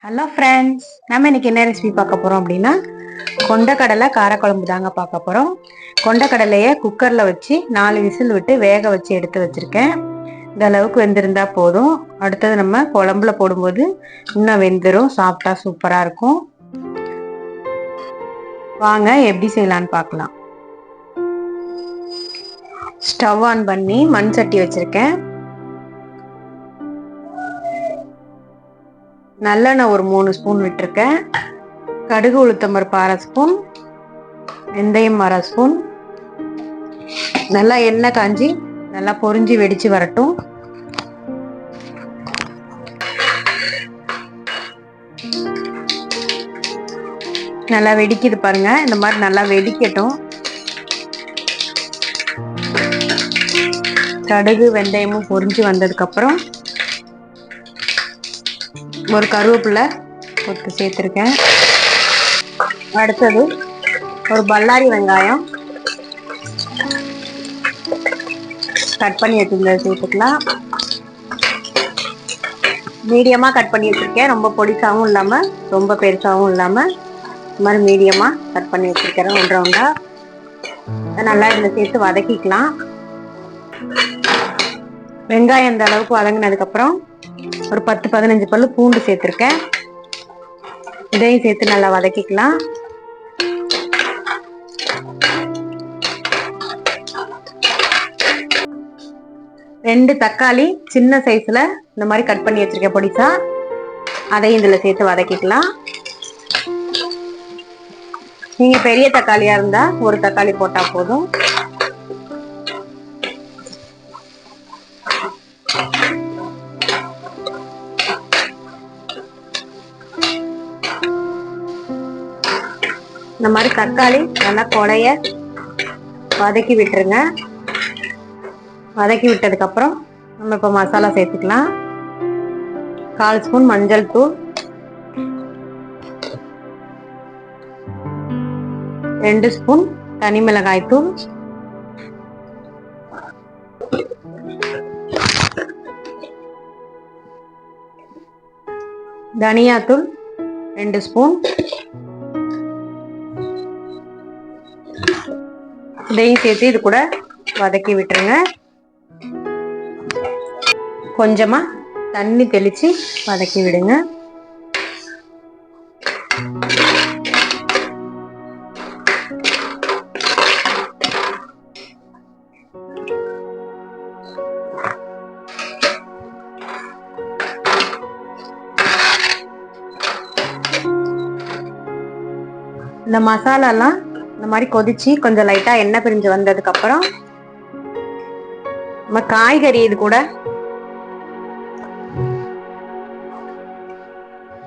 Hello friends, நம்ம இன்னைக்கு என்ன ரெசிபி பார்க்க போறோம் அப்படின்னா கொண்டக்கடலை காரக்குழம்பு தாங்க பார்க்க போறோம். கொண்டக்கடலையை குக்கர்ல வச்சு 4 விசில் விட்டு வேக வச்சு எடுத்து வச்சிருக்கேன். இந்த அளவுக்கு வெந்திருந்தா போதும். அடுத்தது நம்ம குழம்புல போடும்போது இன்னும் வெந்துடும், சாப்பிட்டா சூப்பரா இருக்கும். வாங்க எப்படி செய்யலான்னு பார்க்கலாம். ஸ்டவ் ஆன் பண்ணி மண் சட்டி வச்சிருக்கேன். நல்லெண்ணெய் ஒரு 3 ஸ்பூன் விட்டுருக்கேன். கடுகு உளுத்தம்பருப்பு 1/2 ஸ்பூன், வெந்தயம் 1/2 ஸ்பூன். நல்லா எண்ணெய் காஞ்சி நல்லா பொரிஞ்சு வெடிச்சு வரட்டும். நல்லா வெடிக்குது பாருங்க, இந்த மாதிரி நல்லா வெடிக்கட்டும். கடுகு வெந்தயமும் பொரிஞ்சு வந்ததுக்கு அப்புறம் ஒரு கருவேப்பிலை கொத்து சேர்த்துருக்கேன். அடுத்தது ஒரு பல்லாரி வெங்காயம் கட் பண்ணி வச்சிருந்தது சேர்த்துக்கலாம். மீடியமாக கட் பண்ணி வச்சிருக்கேன். ரொம்ப பொடிசாவும் இல்லாமல் ரொம்ப பெருசாகவும் இல்லாமல் இந்த மாதிரி மீடியமாக கட் பண்ணி வச்சிருக்கிறேன். 1 ரவுண்டா நல்லா இதில் சேர்த்து வதக்கிக்கலாம். வெங்காயம் இந்த அளவுக்கு வதங்கினதுக்கப்புறம் ஒரு 10-15 பல்லு பூண்டு சேர்த்துருக்கேன். இதையும் சேர்த்து நல்லா வதக்கிக்கலாம். ரெண்டு தக்காளி சின்ன சைஸ்ல இந்த மாதிரி கட் பண்ணி வச்சிருக்கேன் பொடிசா, அதையும் இதுல சேர்த்து வதக்கிக்கலாம். நீங்க பெரிய தக்காளியா இருந்தா ஒரு தக்காளி போட்டா போதும். இந்த மாதிரி தக்காளி நல்லா கொலைய வதக்கி விட்டுருங்க. வதக்கி விட்டதுக்கு அப்புறம் நம்ம இப்போ மசாலா சேர்த்துக்கலாம். 1/4 ஸ்பூன் மஞ்சள் தூள், 2 ஸ்பூன் தனி மிளகாய் தூள், தனியாத்தூள் 2 ஸ்பூன். இதையும் சேர்த்து இது கூட வதக்கி விட்டுருங்க. கொஞ்சமா தண்ணி தெளிச்சு வதக்கி விடுங்க. இந்த மசாலாலாம் இந்த மாதிரி கொதிச்சு கொஞ்சம் லைட்டா எண்ணெய் பிரிஞ்சு வந்ததுக்கு அப்புறம் நம்ம காய்கறி இது கூட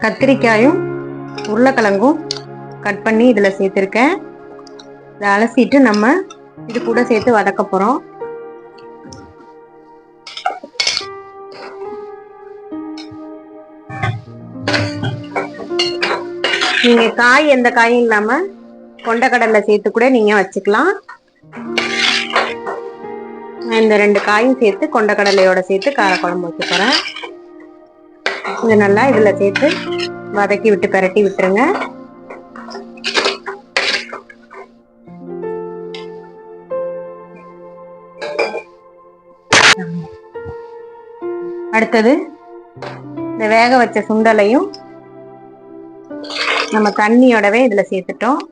கத்திரிக்காயும் உருளைக்கிழங்கும் கட் பண்ணி இதுல சேர்த்திருக்கேன். இதை அலசிட்டு நம்ம இது கூட சேர்த்து வதக்க போறோம். நீங்க காய் எந்த காயும் இல்லாம கொண்டக்கடலை சேர்த்து கூட நீங்க வச்சுக்கலாம். இந்த 2 காயும் சேர்த்து கொண்டக்கடலையோட சேர்த்து காரக்குழம்பு வச்சு போறேன். இது நல்லா இதுல சேர்த்து வதக்கி விட்டு பிரட்டி விட்டுருங்க. அடுத்தது இந்த வேக வச்ச சுண்டலையும் நம்ம தண்ணியோடவே இதுல சேர்த்துட்டோம்.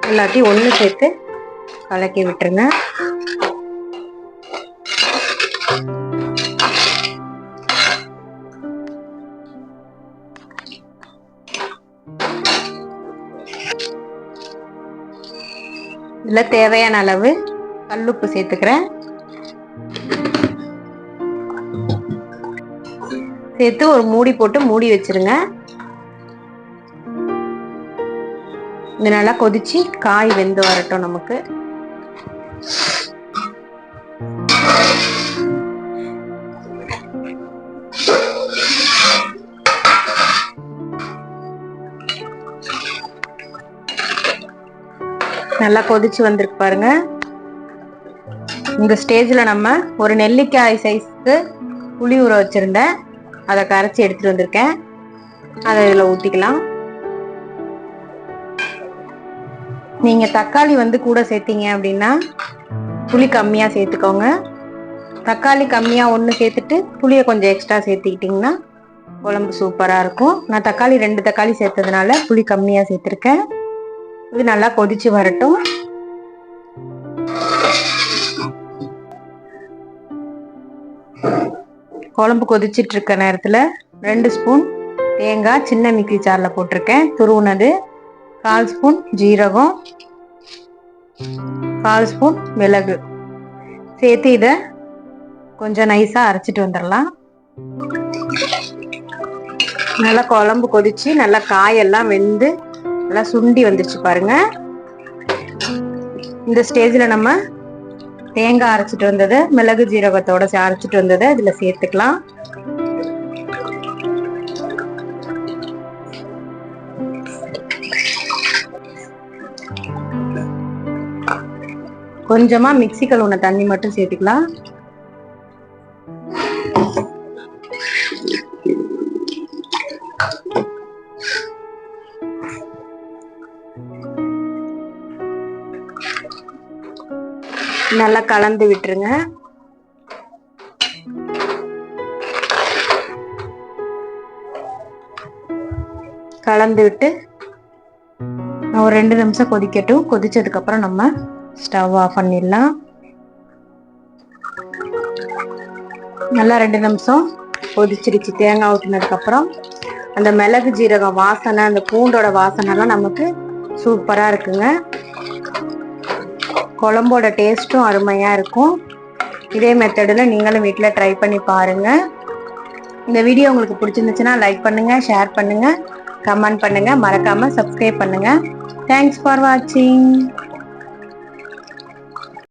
எல்லாத்தையும் ஒண்ணு சேர்த்து கலக்கி விட்டுருங்க. இதுல தேவையான அளவு கல்லுப்பு சேர்த்துக்கிறேன். சேர்த்து ஒரு மூடி போட்டு மூடி வச்சிருங்க. இது நல்லா கொதிச்சு காய் வெந்து வரட்டும். நமக்கு நல்லா கொதிச்சு வந்திருக்கு பாருங்க. இந்த ஸ்டேஜ்ல நம்ம ஒரு நெல்லிக்காய் சைஸ்க்கு புளி ஊற வச்சிருந்தேன், அதை கரைச்சி எடுத்துட்டு வந்திருக்கேன். அதை இதில் ஊற்றிக்கலாம். நீங்க தக்காளி கூட சேர்த்தீங்க அப்படின்னா புளி கம்மியா சேர்த்துக்கோங்க. தக்காளி கம்மியா ஒன்று சேர்த்துட்டு புளியை கொஞ்சம் எக்ஸ்ட்ரா சேர்த்துக்கிட்டிங்கன்னா குழம்பு சூப்பரா இருக்கும். நான் தக்காளி 2 தக்காளி சேர்த்ததுனால புளி கம்மியா சேர்த்துருக்கேன். இது நல்லா கொதிச்சு வரட்டும். குழம்பு கொதிச்சிட்டு இருக்க நேரத்துல 2 ஸ்பூன் தேங்காய் சின்ன மிக்ஸி ஜார்ல போட்டிருக்கேன் துருவுனது, 1/4 ஸ்பூன் ஜீரகம், 1/4 ஸ்பூன் மிளகு சேர்த்து இதை கொஞ்சம் நைஸா அரைச்சிட்டு வந்துடலாம். நல்லா குழம்பு கொதிச்சு நல்லா காயெல்லாம் வெந்து நல்லா சுண்டி வந்துருச்சு பாருங்க. இந்த ஸ்டேஜ்ல நம்ம தேங்காய் அரைச்சிட்டு வந்தது, மிளகு ஜீரகத்தோட அரைச்சிட்டு வந்ததை இதுல சேர்த்துக்கலாம். கொஞ்சமா மிக்ஸி கழுவுன தண்ணி மட்டும் சேர்த்துக்கலாம். நல்லா கலந்து விட்டுருங்க. கலந்து விட்டு ஒரு 2 நிமிஷம் கொதிக்கட்டும். கொதிச்சதுக்கு அப்புறம் நம்ம ஸ்டவ் ஆஃப் பண்ணிடலாம். நல்லா 2 நிமிஷம் கொதிச்சிருச்சு. தேங்காய் ஊற்றினதுக்கு அப்புறம் அந்த மிளகு ஜீரகம் வாசனை, அந்த பூண்டோட வாசனைலாம் நமக்கு சூப்பரா இருக்குங்க. குழம்போட டேஸ்ட்டும் அருமையா இருக்கும். இதே மெத்தடில் நீங்களும் வீட்டில் ட்ரை பண்ணி பாருங்க. இந்த வீடியோ உங்களுக்கு பிடிச்சிருந்துச்சுன்னா லைக் பண்ணுங்க, ஷேர் பண்ணுங்க, கமெண்ட் பண்ணுங்க, மறக்காம சப்ஸ்கிரைப் பண்ணுங்க. தேங்க்ஸ் ஃபார் வாட்சிங்.